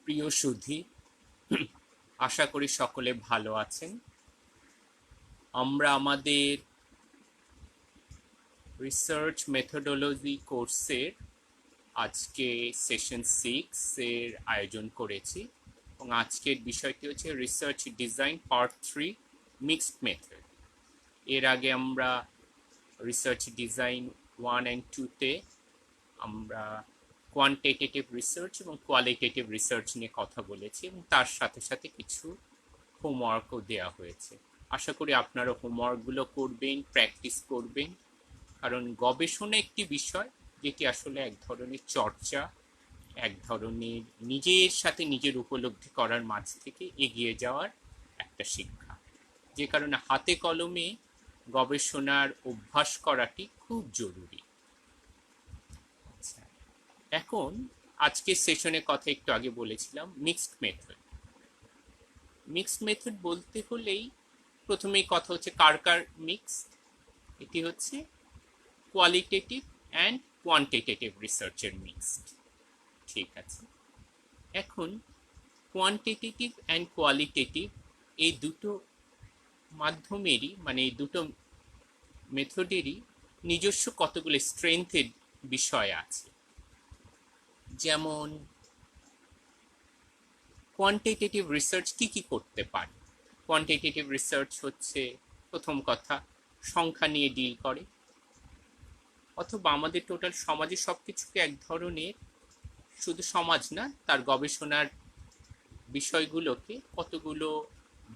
প্রিয় সুধী, আশা করি সকলে ভালো আছেন। আমরা আমাদের রিসার্চ মেথোডোলজি কোর্সের আজকে সেশন 6 এর আয়োজন করেছি এবং আজকের বিষয়টি হচ্ছে research design part 3 mixed method. এর আগে আমরা রিসার্চ ডিজাইন 1 and 2-তে আমরা কোয়ান্টিটেটিভ রিসার্চ এবং কোয়ালিটেটিভ রিসার্চ নিয়ে কথা বলেছি এবং তার সাথে সাথে কিছু হোমওয়ার্কও দেওয়া হয়েছে। আশা করি আপনারা হোমওয়ার্কগুলো করবেন, প্র্যাকটিস করবেন, কারণ গবেষণা একটি বিষয় যেটি আসলে এক ধরনের চর্চা, এক ধরনের নিজের সাথে নিজের উপলব্ধি করার মাঝ থেকে এগিয়ে যাওয়ার একটা শিক্ষা, যে কারণে হাতে কলমে গবেষণার অভ্যাস করাটি খুব জরুরি। এখন আজকের সেশনের কথা একটু আগে বলেছিলাম মিক্সড মেথড। মিক্সড মেথড বলতে হলেই প্রথমেই কথা হচ্ছে কার কার মিক্সড। এটি হচ্ছে কোয়ালিটেটিভ অ্যান্ড কোয়ান্টিটেটিভ রিসার্চের মিক্সড। ঠিক আছে, এখন কোয়ান্টিটেটিভ অ্যান্ড কোয়ালিটেটিভ এই দুটো মাধ্যমেরই এই দুটো মেথডেরই নিজস্ব কতগুলো স্ট্রেংথের বিষয় আছে। যেমন কোয়ান্টিটেটিভ রিসার্চ কি করতে পারে। কোয়ান্টিটেটিভ রিসার্চ হচ্ছে প্রথম কথা সংখ্যা নিয়ে ডিল করে, অথবা আমাদের টোটাল সমাজে সব কিছুকে এক ধরনের, শুধু সমাজ না, তার গবেষণার বিষয়গুলোকে কতগুলো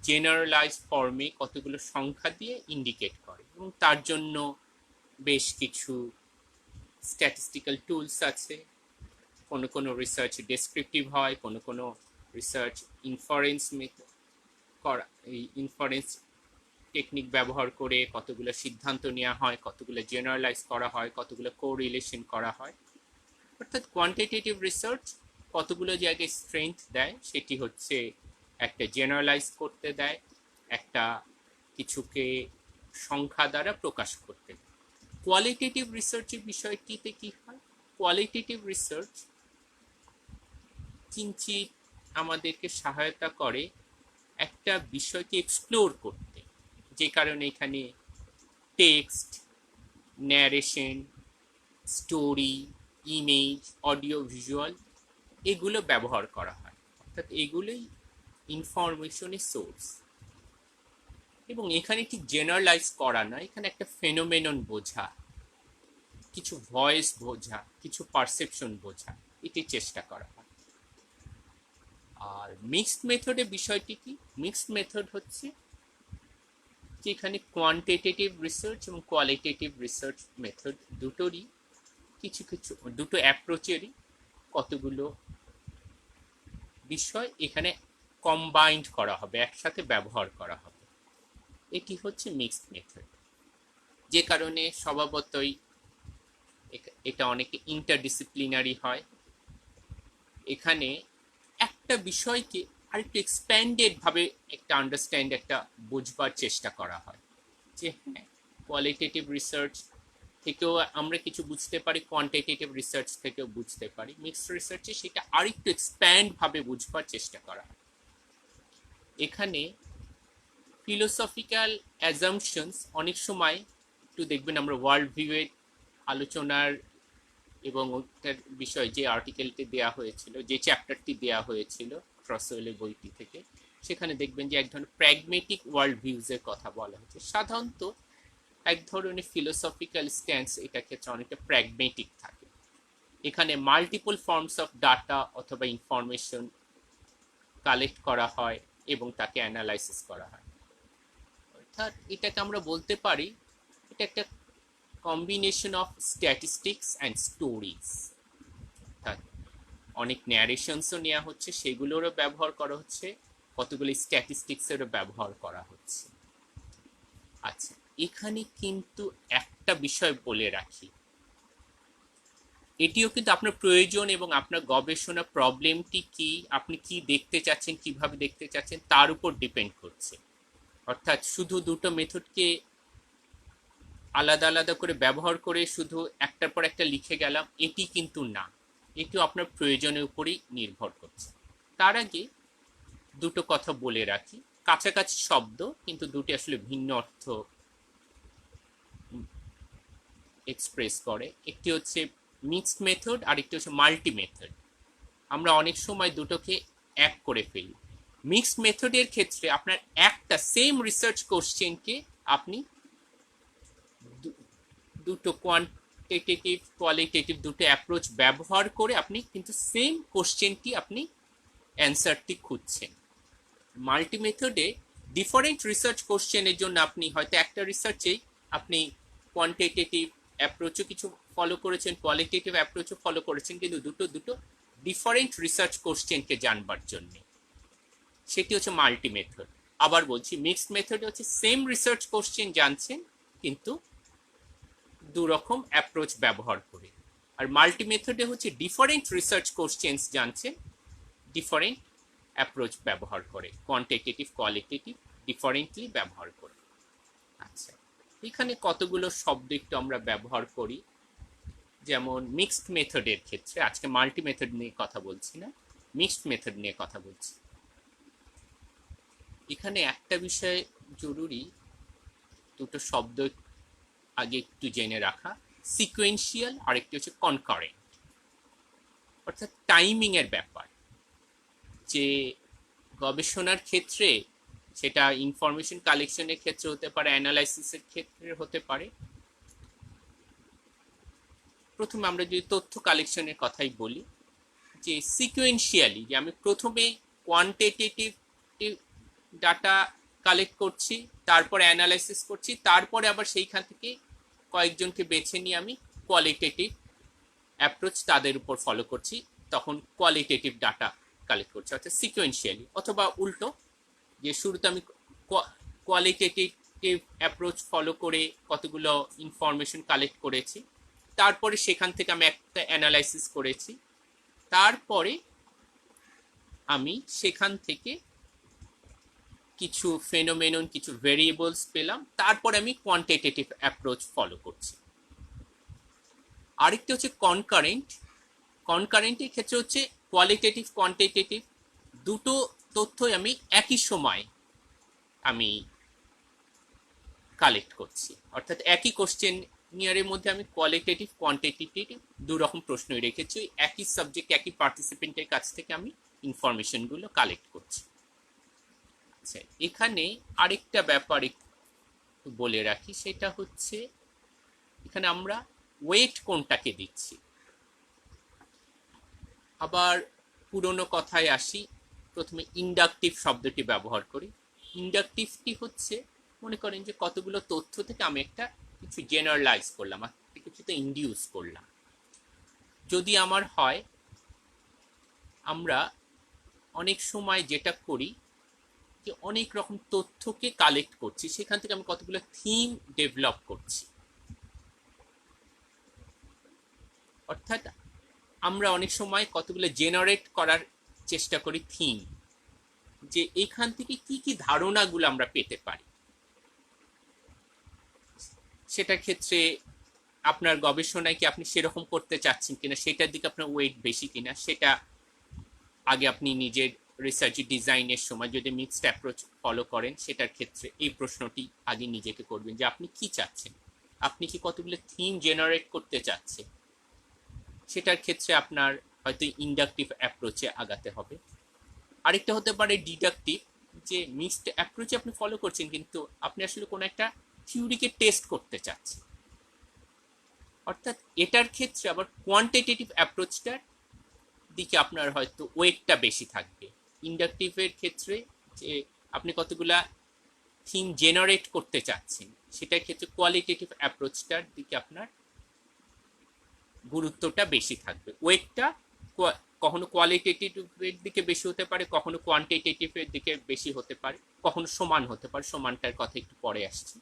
জেনারেলাইজ ফর্মে কতগুলো সংখ্যা দিয়ে ইন্ডিকেট করে এবং তার জন্য বেশ কিছু স্ট্যাটিস্টিক্যাল টুলস আছে। কোনো রিসার্চ ডেসক্রিপটিভ হয়, কোনো রিসার্চ ইনফারেন্স ইনফারেন্স টেকনিক ব্যবহার করে কতগুলো সিদ্ধান্ত নেওয়া হয়, কতগুলো জেনারেলাইজ করা হয়, কতগুলো কোরিলেশন করা হয়। অর্থাৎ কোয়ান্টিটেটিভ রিসার্চ কতগুলো জায়গায় স্ট্রেংথ দেয়, সেটি হচ্ছে একটা জেনারেলাইজ করতে দেয়, একটা কিছুকে সংখ্যা দ্বারা প্রকাশ করতে দেয়। কোয়ালিটেটিভ রিসার্চের বিষয়টিতে কি হয়, কোয়ালিটেটিভ রিসার্চ কিঞ্চিত আমাদেরকে সহায়তা করে একটা বিষয়কে এক্সপ্লোর করতে, যে কারণে এখানে text, narration, story, image, audio visual এগুলো ব্যবহার করা হয়। অর্থাৎ এগুলোই ইনফরমেশনের সোর্স। এবং এখানে ঠিক জেনারেলাইজ করা না, এখানে একটা ফেনোমেনন বোঝা, কিছু ভয়েস বোঝা, কিছু পারসেপশন বোঝা, এটি চেষ্টা করা হয়। আর মিক্সড মেথডের বিষয়টি কি, মিক্সড মেথড হচ্ছে যে এখানে কোয়ান্টিটেটিভ রিসার্চ এবং কোয়ালিটেটিভ রিসার্চ মেথড দুটোরই দুটো অ্যাপ্রোচেরই কতগুলো বিষয় এখানে কম্বাইন্ড করা হবে, একসাথে ব্যবহার করা হবে। এটি হচ্ছে মিক্সড মেথড, যে কারণে স্বভাবতই এটা অনেকে ইন্টারডিসিপ্লিনারি হয়। এখানে একটা বিষয়কে আরেকটু এক্সপ্যান্ডেড ভাবে একটা আন্ডারস্ট্যান্ড, একটা বুঝবার চেষ্টা করা হয়, যে হ্যাঁ কোয়ালিটেটিভ রিসার্চ থেকেও আমরা কিছু বুঝতে পারি, কোয়ান্টিটেটিভ রিসার্চ থেকেও বুঝতে পারি। মিক্সড রিসার্চে সেটা আরেকটু এক্সপ্যান্ড ভাবে বুঝবার চেষ্টা করা হয়। এখানে ফিলোসফিক্যাল অ্যাজাম্পশনস অনেক সময় একটু দেখবেন আমরা ওয়ার্ল্ড ভিউয়ের আলোচনার এবং ওটার বিষয় যে আর্টিকেলটি দেওয়া হয়েছিল, যে চ্যাপ্টারটি দেওয়া হয়েছিল ক্রসওয়েলের বইটি থেকে, সেখানে দেখবেন যে এক ধরনের প্র্যাগমেটিক ওয়ার্ল্ড ভিউজের কথা বলা হয়েছে। সাধারণত এক ধরনের ফিলোসফিক্যাল স্ট্যান্স এটা ক্ষেত্রে অনেকটা প্র্যাগমেটিক থাকে। এখানে মাল্টিপল ফর্মস অফ ডাটা অথবা ইনফরমেশন কালেক্ট করা হয় এবং তাকে অ্যানালাইসিস করা হয়। অর্থাৎ এটাকে আমরা বলতে পারি এটা একটা combination of statistics and stories. অর্থাৎ অনেক ন্যারেশনসও নেওয়া হচ্ছে, সেগুলোরও ব্যবহার করা হচ্ছে, কতগুলি স্ট্যাটিস্টিক্সেরও ব্যবহার করা হচ্ছে। আচ্ছা, এখানে কিন্তু একটা বিষয় বলে রাখি, এটিও কিন্তু আপনার প্রয়োজন এবং আপনার গবেষণা প্রবলেমটি কি, আপনি কি দেখতে চাচ্ছেন, কিভাবে দেখতে চাচ্ছেন তার উপর ডিপেন্ড করছে। অর্থাৎ শুধু দুটো মেথডকে আলাদা আলাদা করে ব্যবহার করে শুধু একটার পর একটা লিখে গেলাম, এটি কিন্তু না। এটিও আপনার প্রয়োজনের উপরই নির্ভর করছে। তার আগে দুটো কথা বলে রাখি, কাছাকাছি শব্দ কিন্তু দুটি আসলে ভিন্ন অর্থ এক্সপ্রেস করে। একটি হচ্ছে মিক্সড মেথড আর একটি হচ্ছে মাল্টি মেথড। আমরা অনেক সময় দুটোকে এক করে ফেলি। মিক্সড মেথডের ক্ষেত্রে আপনার একটা সেম রিসার্চ কোশ্চেনকে আপনি দুটো কোয়ান্টিটেটিভ কোয়ালিটেটিভ দুটো অ্যাপ্রোচ ব্যবহার করে আপনি কিন্তু সেম কোশ্চেনটি আপনি অ্যান্সারটি খুঁজছেন। মাল্টি মেথডে ডিফারেন্ট রিসার্চ কোশ্চেনের জন্য আপনি হয়তো একটা রিসার্চেই আপনি কোয়ান্টিটেটিভ অ্যাপ্রোচও কিছু ফলো করেছেন, কোয়ালিটেটিভ অ্যাপ্রোচও ফলো করেছেন, কিন্তু দুটো ডিফারেন্ট রিসার্চ কোশ্চেনকে জানবার জন্য, সেটি হচ্ছে মাল্টি মেথড। আবার বলছি, মিক্সড মেথডে হচ্ছে সেম রিসার্চ কোশ্চেন জানছেন কিন্তু দু রকম অ্যাপ্রোচ ব্যবহার করে। আর মাল্টি মেথডে হচ্ছে ডিফারেন্ট রিসার্চ কোশ্চেন্স জানছেন ডিফারেন্ট অ্যাপ্রোচ ব্যবহার করে, কোয়ান্টিটেটিভ কোয়ালিটেটিভ ডিফারেন্টলি ব্যবহার করে। আচ্ছা, এখানে কতগুলো শব্দ একটু আমরা ব্যবহার করি। যেমন মিক্সড মেথডের ক্ষেত্রে, আজকে মাল্টি মেথড নিয়ে কথা বলছি না, মিক্সড মেথড নিয়ে কথা বলছি। এখানে একটা বিষয় জরুরি, দুটো শব্দ আগে একটু জেনে রাখা, সিকোয়েন্সিয়াল আর একটি হচ্ছে কনকারেন্ট। অর্থাৎ টাইমিং এর ব্যাপার, যে গবেষণার ক্ষেত্রে সেটা ইনফরমেশন কালেকশনের ক্ষেত্রে হতে পারে, অ্যানালাইসিসের ক্ষেত্রে হতে পারে। প্রথমে আমরা যদি তথ্য কালেকশনের কথাই বলি, যে সিকোয়েন্সিয়ালি, যে আমি প্রথমে কোয়ান্টিটেটিভ ডাটা কালেক্ট করছি, তারপরে অ্যানালাইসিস করছি, তারপরে আবার সেইখান থেকে কয়েকজনকে বেছে নিয়ে আমি কোয়ালিটেটিভ অ্যাপ্রোচ তাদের উপর ফলো করছি, তখন কোয়ালিটেটিভ ডাটা কালেক্ট করছি, অর্থাৎ সিকোয়েন্সিয়ালি। অথবা উল্টো, যে শুরুতে আমি কোয়ালিটেটিভ অ্যাপ্রোচ ফলো করে কতগুলো ইনফরমেশন কালেক্ট করেছি, তারপরে সেখান থেকে আমি একটা অ্যানালাইসিস করেছি, তারপরে আমি সেখান থেকে কিছু ফেনোমেনন, কিছু ভেরিয়েবলস পেলাম, তারপরে আমি কোয়ান্টিটেটিভ অ্যাপ্রোচ ফলো করছি। আরেকটি হচ্ছে কনকারেন্ট। কনকারেন্টের ক্ষেত্রে হচ্ছে কোয়ালিটেটিভ কোয়ান্টিটেটিভ দুটো তথ্যই আমি একই সময় আমি কালেক্ট করছি, অর্থাৎ একই কোশ্চেন নিয়ারের মধ্যে আমি কোয়ালিটেটিভ কোয়ান্টিটেটিভ দু রকম প্রশ্নই রেখেছি, একই সাবজেক্ট একই পার্টিসিপেন্টের কাছ থেকে আমি ইনফরমেশনগুলো কালেক্ট করছি। আচ্ছা, এখানে আরেকটা ব্যাপার একটু বলে রাখি, সেটা হচ্ছে এখানে আমরা ওয়েট কোনটাকে দিচ্ছি। আবার পুরনো কথায় আসি, প্রথমে ইন্ডাকটিভ শব্দটি ব্যবহার করি। ইন্ডাকটিভটি হচ্ছে, মনে করেন যে কতগুলো তথ্য থেকে আমি একটা কিছু জেনারেলাইজ করলাম, কিছুতে ইন্ডিউস করলাম। যদি আমার হয়, আমরা অনেক সময় যেটা করি যে অনেক রকম তথ্যকে কালেক্ট করছি, সেখান থেকে আমি কতগুলো থিম ডেভেলপ করছি। অর্থাৎ আমরা অনেক সময় কতগুলো জেনারেট করার চেষ্টা করি থিম, যে এখান থেকে কি কি ধারণাগুলো আমরা পেতে পারি। সেটার ক্ষেত্রে আপনার গবেষণায় কি আপনি সেরকম করতে চাচ্ছেন কিনা, সেটার দিকে আপনার ওয়েট বেশি কিনা, সেটা আগে আপনি নিজের রিসার্চ ডিজাইনের সময় যদি মিক্সড অ্যাপ্রোচ ফলো করেন, সেটার ক্ষেত্রে এই প্রশ্নটি আগে নিজেকে করবেন যে আপনি কি চাচ্ছেন। আপনি কি কতগুলো থিম জেনারেট করতে চাচ্ছেন, সেটার ক্ষেত্রে আপনার হয়তো ইন্ডাকটিভ অ্যাপ্রোচে আগাতে হবে। আরেকটা হতে পারে ডিডাকটিভ, যে মিক্সড অ্যাপ্রোচে আপনি ফলো করছেন কিন্তু আপনি আসলে কোনো একটা থিওরিকে টেস্ট করতে চাচ্ছেন। অর্থাৎ এটার ক্ষেত্রে আবার কোয়ান্টিটেটিভ অ্যাপ্রোচটার দিকে আপনার হয়তো ওয়েটটা বেশি থাকবে। ইন্ডাকটিভের ক্ষেত্রে যে আপনি কতগুলা থিম জেনারেট করতে চাচ্ছেন, সেটার ক্ষেত্রে কোয়ালিটেটিভ অ্যাপ্রোচটার দিকে আপনার গুরুত্বটা বেশি থাকবে। ওয়েটটা কখনো কোয়ালিটেটিভের দিকে বেশি হতে পারে, কখনো কোয়ান্টিটেটিভের দিকে বেশি হতে পারে, কখনো সমান হতে পারে। সমানটার কথা একটু পরে আসছি।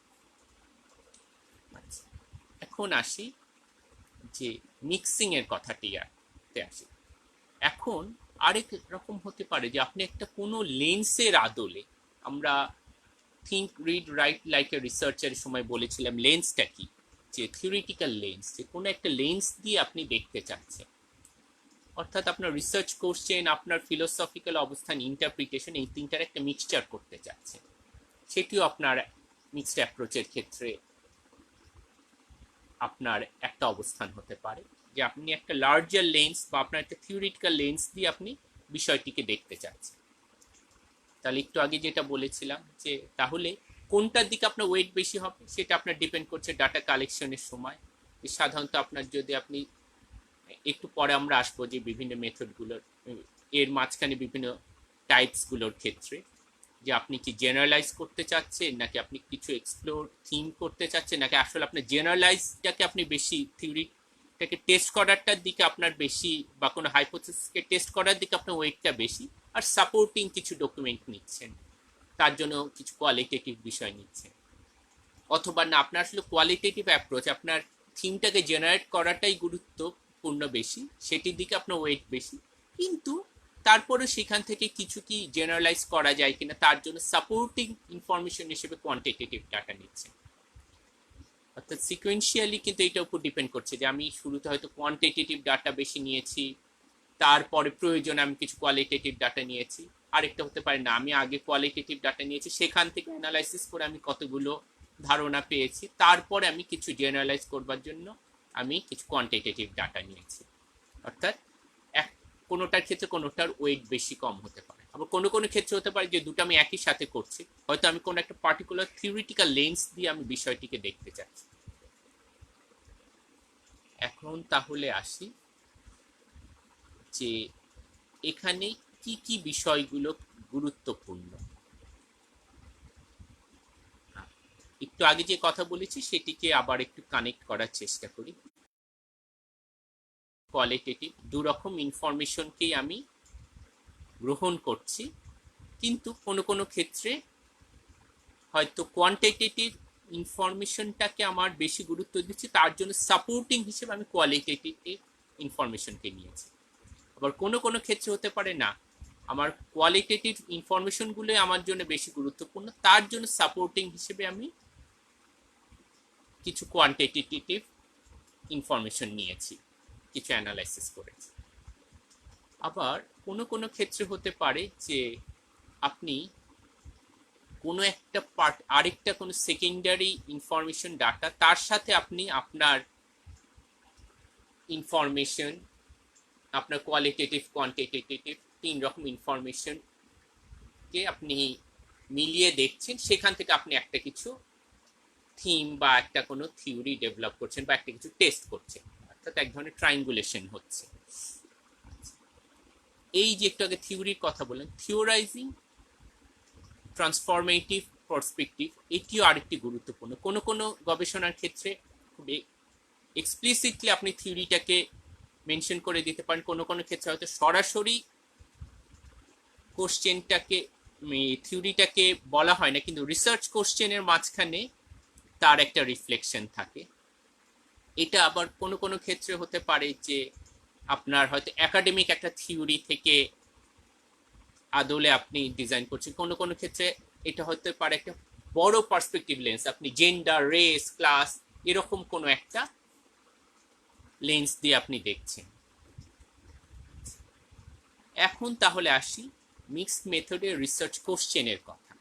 এখন আসি যে মিক্সিং এর কথাটিতে আসি। এখন আরেক রকম হতে পারে যে আপনি একটা কোনো লেন্সের আদলে, আমরা think read write like a রিসার্চারের সময় বলেছিলাম লেন্সটা কি, যে থিওরিটিক্যাল লেন্স, যে কোনো একটা লেন্স দিয়ে আপনি দেখতে চাচ্ছেন, অর্থাৎ আপনার রিসার্চ করছেন, আপনার ফিলোসফিক্যাল অবস্থান, ইন্টারপ্রিটেশন, এই তিনটার একটা মিক্সচার করতে চাচ্ছেন, সেটিও আপনার মিক্সড অ্যাপ্রোচের ক্ষেত্রে আপনার একটা অবস্থান হতে পারে, যে আপনি একটা লার্জার লেন্স বা আপনার একটা থিওরিটিক্যাল লেন্স দিয়ে আপনি বিষয়টিকে দেখতে চাচ্ছেন। তাহলে একটু আগে যেটা বলেছিলাম, যে তাহলে কোনটার দিকে আপনার ওয়েট বেশি হবে সেটা আপনার ডিপেন্ড করছে ডাটা কালেকশনের সময়। সাধারণত আপনার যদি আপনি একটু পরে আমরা আসবো যে বিভিন্ন মেথডগুলোর এর মাঝখানে বিভিন্ন টাইপসগুলোর ক্ষেত্রে, যে আপনি কি জেনারেলাইজ করতে চাচ্ছেন, নাকি আপনি কিছু এক্সপ্লোর থিম করতে চাচ্ছেন, নাকি আসলে আপনার জেনারেলাইজটাকে আপনি বেশি থিওরিটাকে টেস্ট করারটার দিকে আপনার বেশি, বা কোনো হাইপোথিসিসকে টেস্ট করার দিকে আপনার ওয়েটটা বেশি, আর সাপোর্টিং কিছু ডকুমেন্ট নিচ্ছেন, তার জন্য কিছু কোয়ালিটেটিভ বিষয় নিচ্ছেন, অথবা না আপনার আসলে কোয়ালিটেটিভ অ্যাপ্রোচ, আপনার থিমটাকে জেনারেট করাটাই গুরুত্বপূর্ণ বেশি, সেটির দিকে আপনার ওয়েট বেশি, কিন্তু তারপরে সেখান থেকে কিছু কি জেনারেলাইজ করা যায় কিনা তার জন্য সাপোর্টিং ইনফরমেশন হিসেবে কোয়ান্টিটেটিভ ডাটা নিচ্ছে। অর্থাৎ সিকোয়েন্সিয়ালি কিন্তু এটার উপর ডিপেন্ড করছে, যে আমি শুরুতে হয়তো কোয়ান্টিটেটিভ ডাটা বেশি নিয়েছি, তারপরে প্রয়োজনে আমি কিছু কোয়ালিটেটিভ ডাটা নিয়েছি, আরেকটা হতে পারে না, আমি আগে কোয়ালিটেটিভ ডাটা নিয়েছি, সেখান থেকে অ্যানালাইসিস করে আমি কতগুলো ধারণা পেয়েছি, তারপরে আমি কিছু জেনারেলাইজ করবার জন্য আমি কিছু কোয়ান্টিটেটিভ ডাটা নিয়েছি। অর্থাৎ কোনোটার ক্ষেত্রে কোনোটার ওয়েট বেশি কম হতে পারে, আবার কোনো কোনো ক্ষেত্রে হতে পারে যে দুটো আমি একই সাথে করছি, হয়তো আমি কোনো একটা পার্টিকুলার থিওরিটিক্যাল লেন্স দিয়ে আমি বিষয়টিকে দেখতে চাচ্ছি। এখন তাহলে আসি যে এখানে কি কি বিষয়গুলো গুরুত্বপূর্ণ। একটু আগে যে কথা বলেছি সেটিকে আবার একটু কানেক্ট করার চেষ্টা করি। কোয়ালিটেটিভ দুরকম ইনফরমেশনকেই আমি গ্রহণ করছি, কিন্তু কোনো কোনো ক্ষেত্রে হয়তো কোয়ান্টিটেটিভ ইনফরমেশনটাকে আমার বেশি গুরুত্ব দিচ্ছি, তার জন্য সাপোর্টিং হিসেবে আমি কোয়ালিটেটিভ ইনফরমেশনকে নিয়েছি। আবার কোনো কোনো ক্ষেত্রে হতে পারে না, আমার কোয়ালিটেটিভ ইনফরমেশনগুলোই আমার জন্য বেশি গুরুত্বপূর্ণ, তার জন্য সাপোর্টিং হিসেবে আমি কিছু কোয়ান্টিটেটিভ ইনফরমেশন নিয়েছি, কিছু অ্যানালাইসিস করেছি। আবার কোনো কোনো ক্ষেত্রে হতে পারে যে আপনি কোনো একটা পার্ট, আরেকটা কোনো সেকেন্ডারি ইনফরমেশন ডাটা, তার সাথে আপনি আপনার ইনফরমেশন, আপনার কোয়ালিটেটিভ কোয়ান্টিটেটিভ তিন রকম ইনফরমেশনকে আপনি মিলিয়ে দেখছেন, সেখান থেকে আপনি একটা কিছু থিম বা একটা কোনো থিওরি ডেভেলপ করছেন বা একটা কিছু টেস্ট করছেন, অর্থাৎ এক ধরনের ট্রায়াঙ্গুলেশন হচ্ছে। এই যে একটু আগে থিওরির কথা বললেন, থিওরাইজিং ট্রান্সফরমেটিভ পার্সপেক্টিভ, এটিও আরেকটি গুরুত্বপূর্ণ। কোনো কোনো গবেষণার ক্ষেত্রে খুব এক্সপ্লিসিটলি আপনি থিওরিটাকে মেনশন করে দিতে পারেন, কোনো কোনো ক্ষেত্রে হয়তো সরাসরি কোশ্চেনটাকে থিওরিটাকে বলা হয় না, কিন্তু রিসার্চ কোশ্চেনের মাঝখানে তার একটা রিফ্লেকশন থাকে। এটা আবার কোনো কোনো ক্ষেত্রে হতে পারে যে আপনার হয়তো একাডেমিক একটা থিওরি থেকে আদলে আপনি ডিজাইন করছেন, কোনো কোনো ক্ষেত্রে এটা হতে পারে একটা বড় পার্সপেক্টিভ লেন্স, আপনি জেন্ডার, রেস, ক্লাস এরকম কোনো একটা লেন্স দিয়ে আপনি দেখছেন। এখন তাহলে আসি মিক্সড মেথডের রিসার্চ কোশ্চেনের কথা।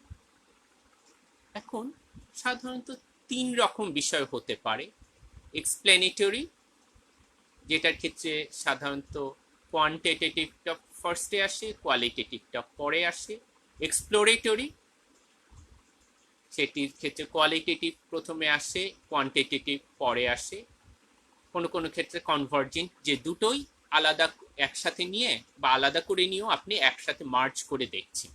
এখন সাধারণত তিন রকম বিষয় হতে পারে। এক্সপ্লেনেটরি, যেটার ক্ষেত্রে সাধারণত কোয়ান্টিটেটিভটা ফার্স্টে আসে, কোয়ালিটেটিভটা পরে আসে। এক্সপ্লোরেটরি, সেটির ক্ষেত্রে কোয়ালিটেটিভ প্রথমে আসে, কোয়ান্টিটেটিভ পরে আসে। কোনো কোনো ক্ষেত্রে কনভার্জেন্ট, যে দুটোই আলাদা একসাথে নিয়ে বা আলাদা করে নিয়েও আপনি একসাথে মার্জ করে দেখছেন।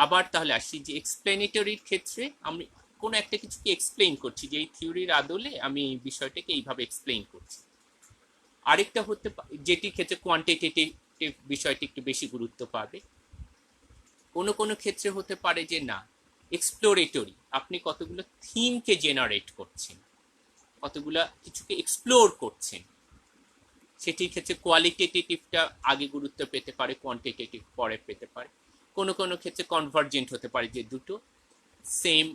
আবার তাহলে আসি যে এক্সপ্লেনেটরির ক্ষেত্রে আমি কোনো একটা কিছুকে এক্সপ্লেইন করছি, যে এই থিওরির আদলে আমি এই বিষয়টাকে এইভাবে এক্সপ্লেইন করছি। আরেকটা হতে পারে যেটির ক্ষেত্রে কোয়ান্টিটেটিভ বিষয়টি একটু বেশি গুরুত্ব পাবে। কোনো কোনো ক্ষেত্রে হতে পারে যে না, এক্সপ্লোরেটরি, আপনি কতগুলো থিমকে জেনারেট করছেন, কতগুলো কিছুকে এক্সপ্লোর করছেন, সেটির ক্ষেত্রে কোয়ালিটেটিভটা আগে গুরুত্ব পেতে পারে, কোয়ান্টিটেটিভ পরে পেতে পারে। কোনো কোনো ক্ষেত্রে কনভার্জেন্ট হতে পারে, যে দুটো সেম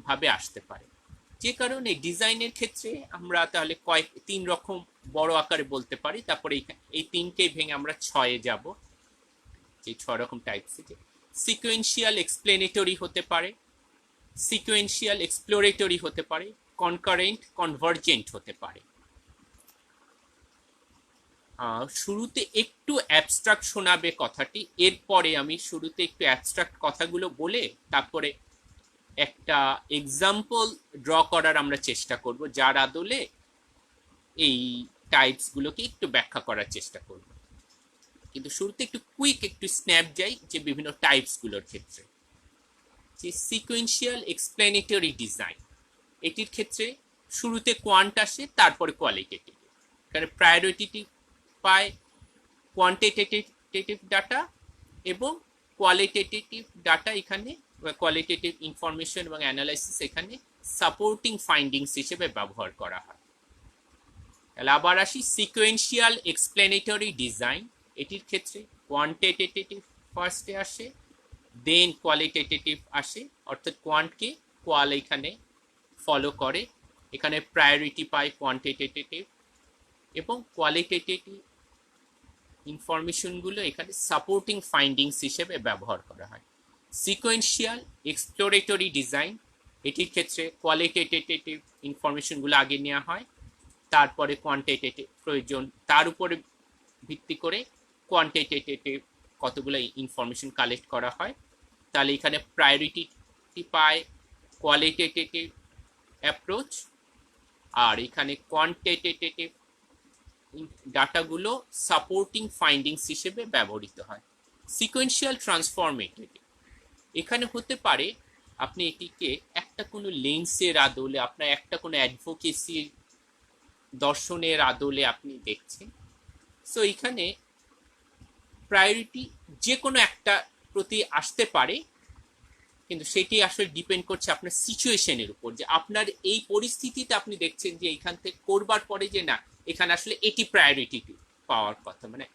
ভাবে আসতে পারে। যে কারণে ডিজাইনের ক্ষেত্রে আমরা তাহলে তিন রকম বড় আকারে বলতে পারি। তারপরে এই তিনটেই ভেঙে আমরা 6-এ যাব, যে 6 রকম টাইপস। সিকোয়েন্সিয়াল এক্সপ্লেনেটরি হতে পারে, সিকোয়েন্সিয়াল এক্সপ্লোরেটরি হতে পারে, কনকারেন্ট কনভার্জেন্ট হতে পারে। শুরুতে একটু অ্যাবস্ট্রাক্ট শোনাবে কথাটি, এরপরে আমি শুরুতে একটু অ্যাবস্ট্রাক্ট কথাগুলো বলে তারপরে একটা এক্সাম্পল ড্র করার আমরা চেষ্টা করব, যার আদলে এই টাইপসগুলোকে একটু ব্যাখ্যা করার চেষ্টা করব। কিন্তু শুরুতে একটু কুইক, একটু স্ন্যাপ যাই যে বিভিন্ন টাইপসগুলোর ক্ষেত্রে। যে সিকোয়েন্সিয়াল এক্সপ্লেনেটরি ডিজাইন, এটির ক্ষেত্রে শুরুতে কোয়ান্ট আসে, তারপরে কোয়ালিটেটিভ। এখানে প্রায়োরিটি পায় কোয়ান্টিটেটিভ ডাটা এবং কোয়ালিটেটিভ ডাটা, এখানে কোয়ালিটেটিভ ইনফরমেশন এবং অ্যানালাইসিস এখানে সাপোর্টিং ফাইন্ডিংস হিসেবে ব্যবহার করা হয়। তাহলে আবার আসি সিকোয়েন্সিয়াল এক্সপ্লেনেটরি ডিজাইন, এটির ক্ষেত্রে কোয়ান্টিটেটিভ ফার্স্টে আসে, দেন কোয়ালিটেটিভ আসে, অর্থাৎ কোয়ান্টকে কোয়াল এখানে ফলো করে। এখানে প্রায়োরিটি পায় কোয়ান্টিটেটিভ এবং কোয়ালিটেটিভ ইনফরমেশনগুলো এখানে সাপোর্টিং ফাইন্ডিংস হিসেবে ব্যবহার করা হয়। সিকোয়েন্সিয়াল এক্সপ্লোরেটরি ডিজাইন, এটির ক্ষেত্রে কোয়ালিটেটিভ ইনফরমেশনগুলো আগে নেওয়া হয়, তারপরে কোয়ান্টিটেটিভ প্রয়োজন, তার উপরে ভিত্তি করে কোয়ান্টিটেটিভ কতগুলো ইনফরমেশন কালেক্ট করা হয়। তাহলে এখানে প্রায়োরিটি পায় কোয়ালিটেটিভ অ্যাপ্রোচ, আর এখানে কোয়ান্টিটেটিভ ডাটাগুলো সাপোর্টিং ফাইন্ডিংস হিসেবে ব্যবহৃত হয়। সিকোয়েন্সিয়াল ট্রান্সফরমেটরি, এখানে হতে পারে আপনি এটিকে একটা কোনো লেন্সের আদলে, আপনার একটা কোনো অ্যাডভোকেসির দর্শনের আদলে আপনি দেখছেন। সো এখানে প্রায়োরিটি যে কোনো একটা প্রতি আসতে পারে, কিন্তু সেটি আসলে ডিপেন্ড করছে আপনার সিচুয়েশনের উপর, যে আপনার এই পরিস্থিতিতে আপনি দেখছেন যে এইখান থেকে করবার পরে যে না, এখানে আসলে এটি প্রায়োরিটি পাওয়ার কথা। মানে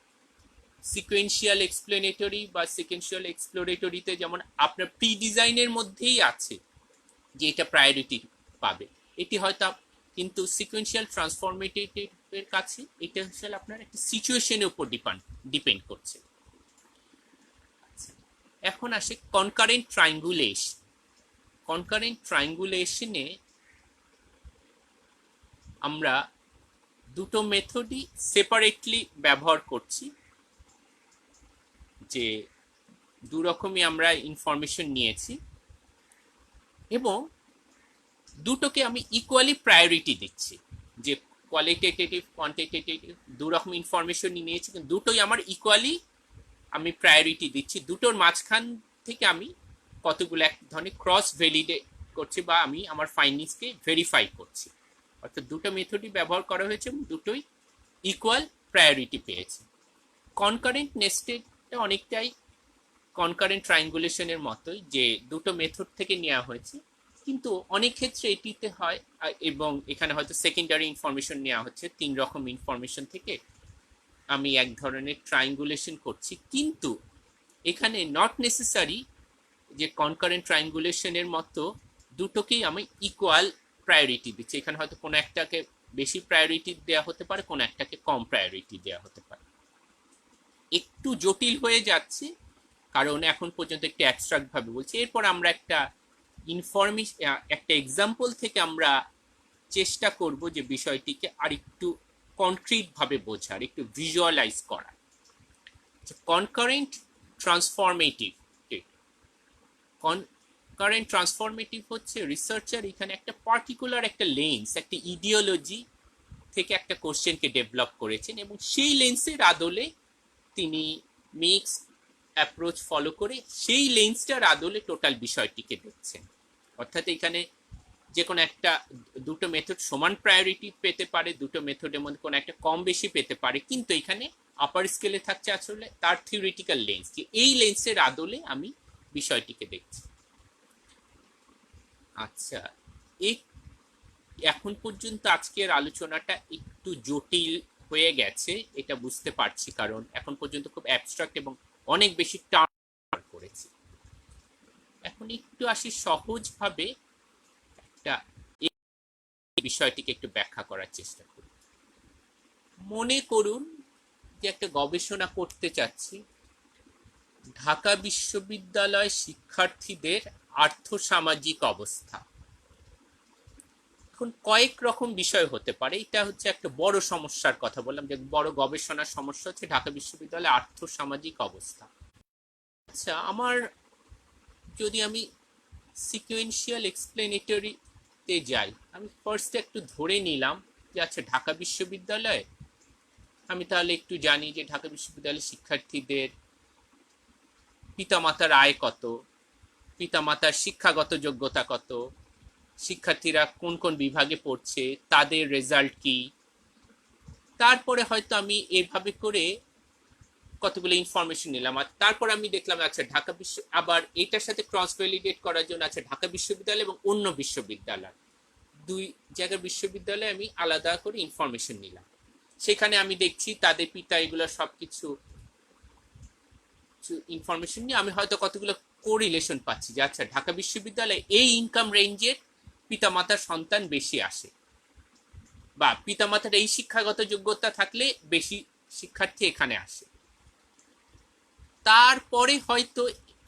সিকোয়েন্সিয়াল এক্সপ্লেনেটরি বা সিকোয়েন্সিয়াল এক্সপ্লোরেটরিতে যেমন আপনার প্রি ডিজাইনের মধ্যেই আছে যে এটা প্রায়োরিটি পাবে, এটি হয়তো, কিন্তু সিকোয়েন্সিয়াল ট্রান্সফরমেটিভের কাছে এটা আসলে আপনার একটা সিচুয়েশনের উপর ডিপেন্ড করছে। এখন আসে কনকারেন্ট ট্রায়াঙ্গুলেশন। কনকারেন্ট ট্রায়াঙ্গুলেশনে আমরা দুটো মেথডই সেপারেটলি ব্যবহার করছি, যে দু রকমই আমরা ইনফরমেশন নিয়েছি এবং দুটোকে আমি ইকুয়ালি প্রায়োরিটি দিচ্ছি। যে কোয়ালিটেটিভ কোয়ান্টিটেটিভ দু রকম ইনফরমেশন নিয়েছি, কিন্তু দুটোই আমার ইকুয়ালি আমি প্রায়োরিটি দিচ্ছি। দুটোর মাঝখান থেকে আমি কতগুলো এক ধরনের ক্রস ভ্যালিডেট করছি, বা আমি আমার ফাইন্ডিংসকে ভেরিফাই করছি। অর্থাৎ দুটো মেথডই ব্যবহার করা হয়েছে এবং দুটোই ইকুয়াল প্রায়োরিটি পেয়েছে। কনকারেন্ট নেস্টেডটা অনেকটাই কনকারেন্ট ট্রায়াঙ্গুলেশনের মতোই, যে দুটো মেথড থেকে নেওয়া হয়েছে, কিন্তু অনেক ক্ষেত্রে এটিতে হয়, এবং এখানে হয়তো সেকেন্ডারি ইনফরমেশন নেওয়া হচ্ছে, তিন রকম ইনফরমেশন থেকে আমি এক ধরনের ট্রায়াঙ্গুলেশন করছি। কিন্তু এখানে নট নেসেসারি যে কনকারেন্ট ট্রায়াঙ্গুলেশনের মতো দুটোকেই আমি ইকুয়াল প্রায়োরিটি দিচ্ছি। এখানে হয়তো কোনো একটাকে বেশি প্রায়োরিটি দেওয়া হতে পারে, কোনো একটাকে কম প্রায়োরিটি দেওয়া হতে পারে। একটু জটিল হয়ে যাচ্ছে কারণ এখন পর্যন্ত একটু অ্যাবস্ট্রাক্ট ভাবে বলছি। এরপর আমরা একটা একটা এক্সাম্পল থেকে আমরা চেষ্টা করব যে বিষয়টিকে আর একটু কনক্রিট ভাবে বোঝার, একটু ভিজুয়ালাইজ করা। কনকারেন্ট ট্রান্সফরমেটিভ, কনকারেন্ট ট্রান্সফরমেটিভ হচ্ছে রিসার্চার এখানে একটা পার্টিকুলার একটা লেন্স, একটা ইডিওলজি থেকে একটা কোশ্চেনকে ডেভেলপ করেছেন এবং সেই লেন্সের আদলে তিনি মিক্স অ্যাপ্রোচ ফলো করে সেই লেন্সটার আদলে টোটাল বিষয়টিকে দেখছেন। অর্থাৎ এখানে যে কোনো একটা দুটো মেথড সমান প্রায়োরিটি পেতে পারে, দুটো মেথডের মধ্যে কোনো একটা কম বেশি পেতে পারে, কিন্তু এখানে আপার স্কেলে থাকছে আসলে তার থিওরিটিক্যাল লেন্স, যে এই লেন্সের আদলে আমি বিষয়টিকে দেখছি। আচ্ছা, এই এখন পর্যন্ত আজকের আলোচনাটা একটু জটিল হয়ে গেছে, এটা বুঝতে পারছি, কারণ এখন পর্যন্ত খুব অ্যাবস্ট্রাক্ট এবং অনেক বেশি টার্ম করেছি। এখন একটু আসি সহজভাবে একটা এই বিষয়টিকে একটু ব্যাখ্যা করার চেষ্টা করি। মনে করুন যে একটা গবেষণা করতে চাচ্ছি ঢাকা বিশ্ববিদ্যালয় শিক্ষার্থীদের আর্থসামাজিক অবস্থা। এখন কয়েক রকম বিষয় হতে পারে, এটা হচ্ছে একটা বড় সমস্যার কথা বললাম, যে বড় গবেষণার সমস্যা হচ্ছে ঢাকা বিশ্ববিদ্যালয়ের আর্থসামাজিক অবস্থা। আচ্ছা, যদি আমি সিকুয়েন্সিয়াল এক্সপ্লেনেটরিতে যাই, আমি ফার্স্টে একটু ধরে নিলাম যে আচ্ছা ঢাকা বিশ্ববিদ্যালয়ে আমি তাহলে একটু জানি যে ঢাকা বিশ্ববিদ্যালয়ের শিক্ষার্থীদের পিতামাতার আয় কত, পিতামাতার শিক্ষাগত যোগ্যতা কত, শিক্ষার্থীরা কোন কোন বিভাগে পড়ছে, তাদের রেজাল্ট কি। তারপরে হয়তো আমি এভাবে করে কতগুলো ইনফরমেশন নিলাম, আর তারপর আমি দেখলাম আচ্ছা ঢাকা বিশ্ব, আবার এটার সাথে ক্রস ভ্যালিডেট করার জন্য আচ্ছা ঢাকা বিশ্ববিদ্যালয় এবং অন্য বিশ্ববিদ্যালয়, দুই জায়গার বিশ্ববিদ্যালয়ে আমি আলাদা করে ইনফরমেশন নিলাম। সেখানে আমি দেখছি তাদের পিতা, এগুলো সবকিছু ইনফরমেশন নিয়ে আমি হয়তো কতগুলো কোরিলেশন পাচ্ছি যে আচ্ছা ঢাকা বিশ্ববিদ্যালয়ে এই ইনকাম রেঞ্জের পিতামাতার সন্তান বেশি আসে, বা পিতামাতার এই শিক্ষাগত যোগ্যতা থাকলে বেশি শিক্ষার্থী এখানে আসে। তারপরে হয়তো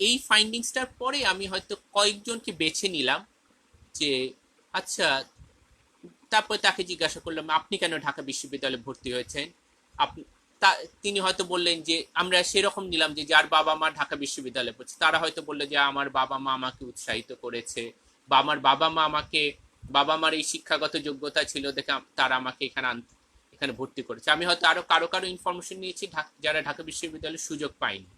এই ফাইন্ডিংসটার পরে আমি হয়তো কয়েকজনকে বেছে নিলাম যে আচ্ছা, তারপর তাকে জিজ্ঞাসা করলাম আপনি কেন ঢাকা বিশ্ববিদ্যালয়ে ভর্তি হয়েছেন। আপনি তিনি হয়তো বললেন যে আমরা সেরকম নিলাম যে যার বাবা মা ঢাকা বিশ্ববিদ্যালয়ে পড়ছে, তারা হয়তো বললো যে আমার বাবা মা আমাকে উৎসাহিত করেছে, বা আমার বাবা মার এই শিক্ষাগত যোগ্যতা ছিল দেখে তারা আমাকে এখানে ভর্তি করেছে। আমি হয়তো আরো কারো ইনফরমেশন নিয়েছি যারা ঢাকা বিশ্ববিদ্যালয়ের সুযোগ পায়নি।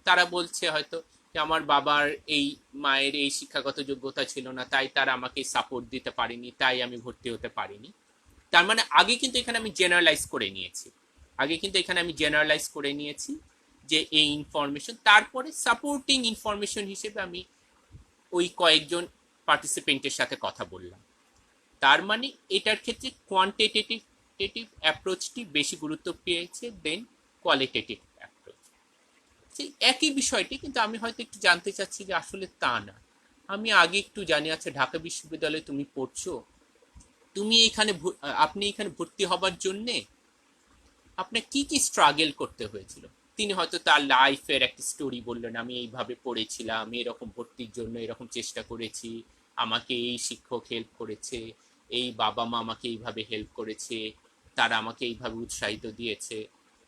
তারা বলছে হয়তো যে আমার বাবার এই মায়ের এই শিক্ষাগত যোগ্যতা ছিল না, তাই তারা আমাকে সাপোর্ট দিতে পারেনি, তাই আমি ভর্তি হতে পারিনি। তার মানে আগে কিন্তু এখানে আমি জেনারেলাইজ করে নিয়েছি যে এই ইনফরমেশন, তারপরে সাপোর্টিং ইনফরমেশন হিসেবে আমি ওই কয়েকজন পার্টিসিপেন্টের সাথে কথা বললাম। তার মানে এটার ক্ষেত্রে কোয়ান্টিটেটিভ অ্যাপ্রোচটি বেশি গুরুত্ব পেয়েছে দেন কোয়ালিটেটিভ অ্যাপ্রোচ। সেই একই বিষয়টি, কিন্তু আমি হয়তো একটু জানতে চাচ্ছি যে আসলে তা না, আমি আগে একটু জানি আচ্ছা ঢাকা বিশ্ববিদ্যালয়ে তুমি পড়ছো, আপনি এখানে ভর্তি হবার জন্যে আপনার কি কি স্ট্রাগল করতে হয়েছিল। তিনি হয়তো তার লাইফের একটা স্টোরি বললেন, আমি এইভাবে পড়েছিলাম, আমি এরকম ভর্তির জন্য এরকম চেষ্টা করেছি, আমাকে এই শিক্ষক হেল্প করেছে, এই বাবা মা আমাকে এইভাবে হেল্প করেছে, তারা আমাকে এইভাবে উৎসাহিত দিয়েছে।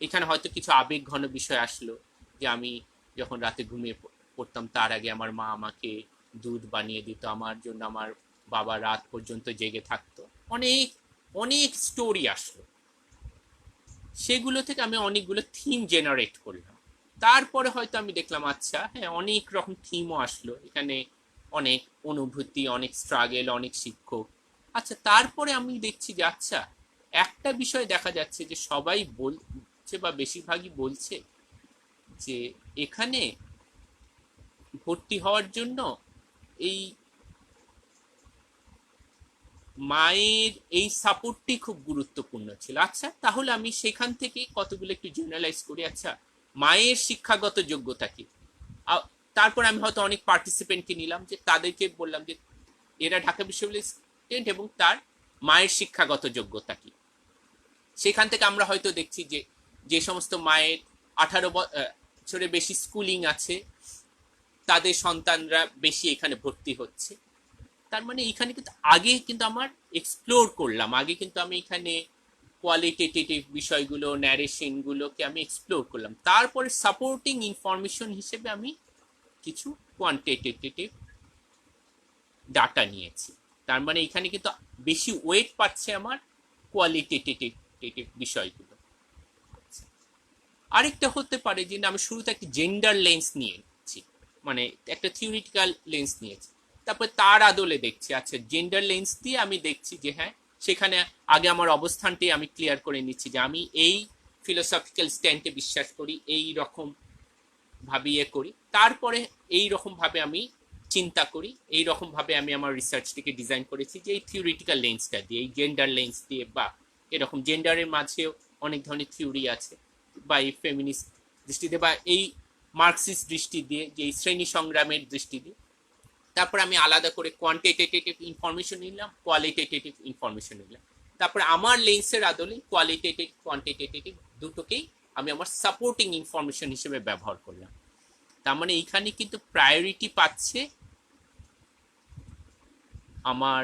এখানে হয়তো কিছু আবেগ ঘন বিষয় আসলো, যে আমি যখন রাতে ঘুমিয়ে পড়তাম তার আগে আমার মা আমাকে দুধ বানিয়ে দিত আমার জন্য, আমার বাবা রাত পর্যন্ত জেগে থাকতো। অনেক অনেক স্টোরি আসলো, সেগুলো থেকে আমি অনেকগুলো থিম জেনারেট করলাম। তারপরে হয়তো আমি দেখলাম আচ্ছা হ্যাঁ অনেক রকম থিমও আসলো এখানে, অনেক অনুভূতি, অনেক স্ট্রাগল, অনেক শিক্ষক। আচ্ছা তারপরে আমি দেখছি যে আচ্ছা একটা বিষয় দেখা যাচ্ছে যে সবাই বলছে বা বেশিরভাগই বলছে যে এখানে ভর্তি হওয়ার জন্য এই মায়ের এই সাপোর্টটি খুব গুরুত্বপূর্ণ ছিল। আচ্ছা তাহলে আমি সেখান থেকে কতগুলো একটু জেনারেলাইজ করি, আচ্ছা মায়ের শিক্ষাগত যোগ্যতা কি। তারপর আমি হয়তো অনেক পার্টিসিপেন্টকে নিলাম, যে তাদেরকে বললাম যে এরা ঢাকা বিশ্ববিদ্যালয়ের স্টুডেন্ট এবং তার মায়ের শিক্ষাগত যোগ্যতা কি। সেখান থেকে আমরা হয়তো দেখছি যে যে সমস্ত মায়ের 18 বছরের বেশি স্কুলিং আছে, তাদের সন্তানরা বেশি এখানে ভর্তি হচ্ছে। তার মানে এখানে কিন্তু আগে কিন্তু আমার এক্সপ্লোর করলাম, আগে কিন্তু আমি এখানে কোয়ালিটেটিভ বিষয়গুলো, ন্যারেশনগুলোকে আমি এক্সপ্লোর করলাম, তারপরে সাপোর্টিং ইনফরমেশন হিসেবে আমি কিছু কোয়ান্টিটেটিভ ডাটা নিয়েছি। তার মানে এখানে কিন্তু বেশি ওয়েট পাচ্ছে আমার কোয়ালিটেটিভ বিষয়গুলো। আরেকটা হতে পারে যে আমি শুরুতে একটা জেন্ডার লেন্স নিয়েছি, মানে একটা থিওরিটিক্যাল লেন্স নিয়েছি, তারপর তার আদলে দেখছি আচ্ছা জেন্ডার লেন্স দিয়ে আমি দেখছি যে হ্যাঁ সেখানে আগে আমার অবস্থানটি আমি ক্লিয়ার করে নিচ্ছি যে আমি এই ফিলোসফিক্যাল স্ট্যান্ডে বিশ্বাস করি, এই রকম ভাবে করি, তারপরে এই রকম ভাবে আমি চিন্তা করি, এই রকম ভাবে আমি আমার রিসার্চটিকে ডিজাইন করেছি যে এই থিওরিটিক্যাল লেন্সটা দিয়ে, এই জেন্ডার লেন্স দিয়ে, বা এরকম জেন্ডারের মাঝেও অনেক ধরনের থিওরি আছে, বা এই ফেমিনিস্ট দৃষ্টি দিয়ে, বা এই মার্কসিস্ট দৃষ্টি দিয়ে, যে এই শ্রেণী সংগ্রামের দৃষ্টি দিয়ে। তারপর আমি আলাদা করে কোয়ান্টিটেটিভ ইনফরমেশন নিলাম, কোয়ালিটেটিভ ইনফরমেশন নিলাম। তারপর আমার লেন্সের আদলে কোয়ালিটেটিভ কোয়ান্টিটেটিভ দুটোকেই আমি আমার সাপোর্টিং ইনফরমেশন হিসেবে ব্যবহার করলাম। তার মানে এইখানে কিন্তু প্রায়োরিটি পাচ্ছে আমার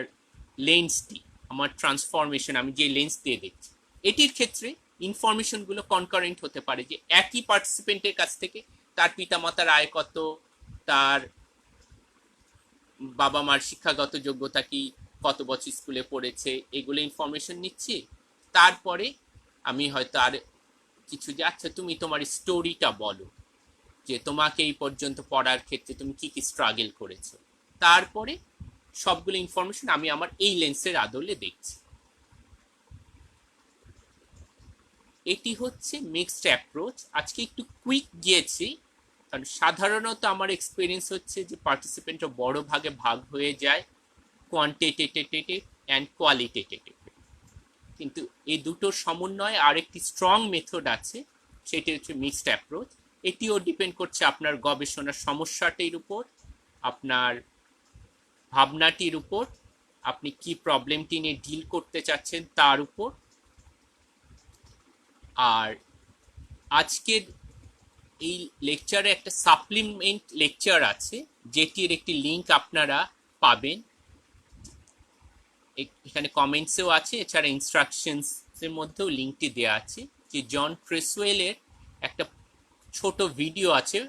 লেন্সটি, আমার ট্রান্সফরমেশন, আমি যে লেন্স দিয়ে দেখছি। এটির ক্ষেত্রে ইনফরমেশনগুলো কনকারেন্ট হতে পারে, যে একই পার্টিসিপেন্টের কাছ থেকে তার পিতামাতার আয় কত, তার বাবা মার শিক্ষাগত যোগ্যতা কি, কত বছর স্কুলে পড়েছে, এগুলো ইনফরমেশন নিচ্ছি। তারপরে আমি হয়তো আর কিছু, যে আচ্ছা তুমি তোমার স্টোরিটা বলো, যে তোমাকে এই পর্যন্ত পড়ার ক্ষেত্রে তুমি কি কি স্ট্রাগল করেছো। তারপরে সবগুলো ইনফরমেশন আমি আমার এই লেন্সের আদলে দেখছি। এটি হচ্ছে মিক্সড অ্যাপ্রোচ। আজকে একটু কুইক গিয়েছি, কারণ সাধারণত আমার এক্সপিরিয়েন্স হচ্ছে যে পার্টিসিপেন্টরা বড় ভাগে ভাগ হয়ে যায় কোয়ান্টিটেটিভ অ্যান্ড কোয়ালিটেটিভ। কিন্তু এই দুটোর সমন্বয়ে আরেকটি স্ট্রং মেথড আছে, সেটি হচ্ছে মিক্সড অ্যাপ্রোচ। এটিও ডিপেন্ড করছে আপনার গবেষণার সমস্যাটির উপর, আপনার ভাবনাটির উপর, আপনি কি প্রবলেমটি নিয়ে ডিল করতে চাচ্ছেন তার উপর। আর আজকের এই লেকচারে একটা সাপ্লিমেন্ট লেকচার আছে, যেটির একটি লিঙ্ক আপনারা পাবেন, এখানে কমেন্টসেও আছে, এছাড়া ইনস্ট্রাকশনসের মধ্যেও লিঙ্কটি দেওয়া আছে। যে জন ক্রেসওয়েলের একটা ছোট ভিডিও আছে,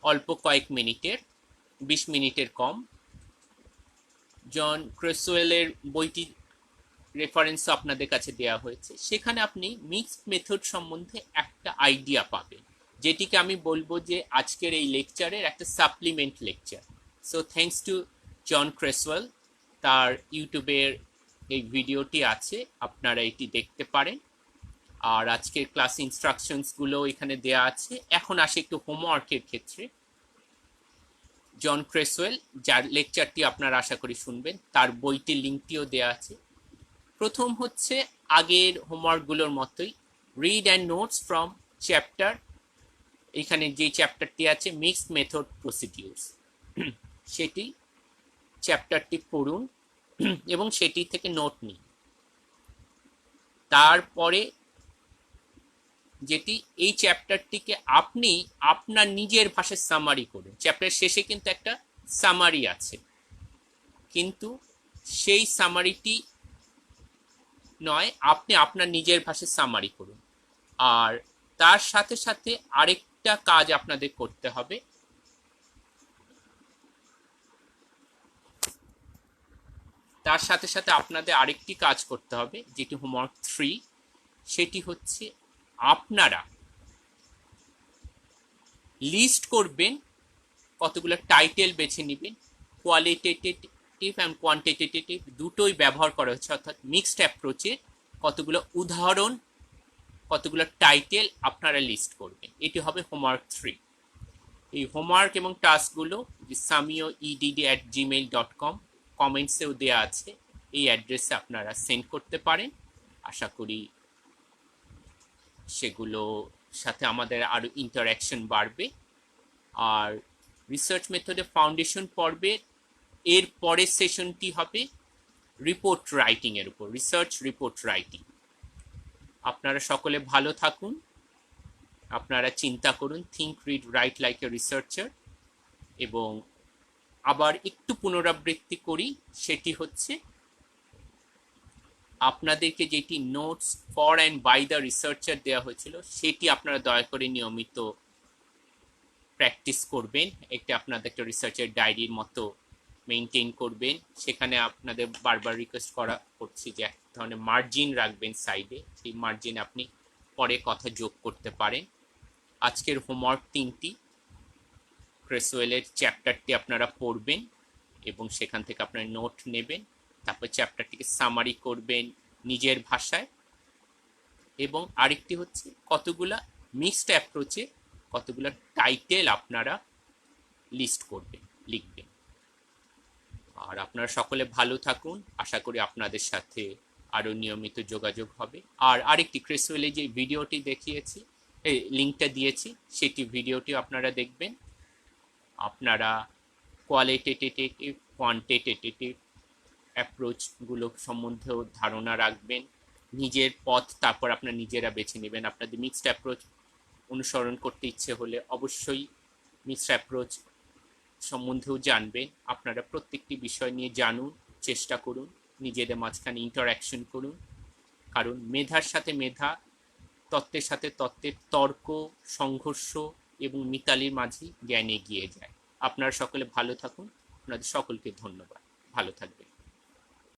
অল্প কয়েক মিনিটের, 20 মিনিটের কম। জন ক্রেসওয়েলের বইটি রেফারেন্স আপনাদের কাছে দেওয়া হয়েছে। সেখানে আপনি মিক্সড মেথড সম্বন্ধে একটা আইডিয়া পাবেন, যেটিকে আমি বলবো যে আজকের এই লেকচারের একটা supplement lecture. So thanks to John Creswell, তার ইউটিউবের এই ভিডিওটি আছে, আপনারা এটি দেখতে পারেন। আর আজকের ক্লাস ইনস্ট্রাকশনসগুলো এখানে দেওয়া আছে। এখন আসে একটু হোমওয়ার্কের ক্ষেত্রে। জন ক্রেসওয়েল, যার লেকচারটি আপনারা আশা করি শুনবেন, তার বইটির লিঙ্কটিও দেওয়া আছে। প্রথম হচ্ছে আগের হোমওয়ার্কগুলোর মতোই, read and notes from chapter. এখানে যে চ্যাপ্টারটি আছে মিক্সড মেথড প্রসিডিউরস, সেটি চ্যাপ্টারটি পড়ুন এবং সেটি থেকে নোট নিন। তারপরে যেটি এই চ্যাপ্টারটিকে আপনি আপনার নিজের ভাষায় সামারি করুন। চ্যাপ্টার শেষে কিন্তু একটা সামারি আছে, কিন্তু সেই সামারিটি নয়, আপনি আপনার নিজের ভাষায় সামারি করুন। আর তার সাথে সাথে আরেকটা কাজ আপনাদের করতে হবে, আরেকটি কাজ করতে হবে, যেটি হোমওয়ার্ক 3। সেটি হচ্ছে আপনারা লিস্ট করবেন, কতগুলো টাইটেল বেছে নেবেন। কোয়ালিটেটিভ অ্যান্ড কোয়ান্টিটেটিভ দুটোই ব্যবহার করা হচ্ছে, অর্থাৎ মিক্সড অ্যাপ্রোচে কতগুলো উদাহরণ, কতগুলো টাইটেল আপনারা লিস্ট করবেন। এটি হবে হোমওয়ার্ক 3। এই হোমওয়ার্ক এবং টাস্কগুলো samioedd@gmail.com কমেন্টসেও দেওয়া আছে, এই অ্যাড্রেসে আপনারা সেন্ড করতে পারেন। আশা করি সেগুলো সাথে আমাদের আরও ইন্টারাকশন বাড়বে। আর রিসার্চ মেথডে ফাউন্ডেশন পর্বে এর পরের সেশনটি হবে রিপোর্ট রাইটিং এর উপর, রিসার্চ রিপোর্ট রাইটিং। আপনারা সকলে ভালো থাকুন, আপনারা চিন্তা করুন, think, read, write like a researcher. এবং আবার একটু পুনরাবৃত্তি করি, সেটি হচ্ছে আপনাদেরকে যেটি notes for and by the researcher দেওয়া হয়েছিল, সেটি আপনারা দয়া করে নিয়মিত প্র্যাকটিস করবেন। একটি আপনাদের একটা রিসার্চের ডায়েরির মতো মেনটেন করবেন। সেখানে আপনাদের বারবার রিকোয়েস্ট করছি যে এক ধরনের মার্জিন রাখবেন সাইডে, সেই মার্জিনে আপনি পরে কথা যোগ করতে পারেন। আজকের হোমওয়ার্ক 3টি, ক্রেসওয়েলের চ্যাপ্টারটি আপনারা পড়বেন এবং সেখান থেকে আপনারা নোট নেবেন। তারপর চ্যাপ্টারটিকে সামারি করবেন নিজের ভাষায়। এবং আরেকটি হচ্ছে কতগুলা মিক্সড অ্যাপ্রোচে কতগুলো টাইটেল আপনারা লিস্ট করবেন, লিখবেন। আর আপনারা সকলে ভালো থাকুন, আশা করি আপনাদের সাথে আরও নিয়মিত যোগাযোগ হবে। আর আরেকটি, ক্রেসওয়েলে যে ভিডিওটি দেখিয়েছি, লিঙ্কটা দিয়েছি, সেটি ভিডিওটি আপনারা দেখবেন। আপনারা কোয়ালিটেটিভ কোয়ান্টিটেটিভ অ্যাপ্রোচগুলো সম্বন্ধেও ধারণা রাখবেন। নিজের পথ তারপর আপনার নিজেরা বেছে নেবেন। আপনাদের মিক্সড অ্যাপ্রোচ অনুসরণ করতে ইচ্ছে হলে অবশ্যই মিক্সড অ্যাপ্রোচ সম্বন্ধেও জানবেন। আপনারা প্রত্যেকটি বিষয় নিয়ে জানুন, চেষ্টা করুন, নিজেদের মাঝখানে ইন্টারাকশন করুন, কারণ মেধার সাথে মেধা, তত্ত্বের সাথে তত্ত্বের তর্ক, সংঘর্ষ এবং মিতালির মাঝে জ্ঞান এগিয়ে যায়। আপনারা সকলে ভালো থাকুন। আপনাদের সকলকে ধন্যবাদ। ভালো থাকবেন।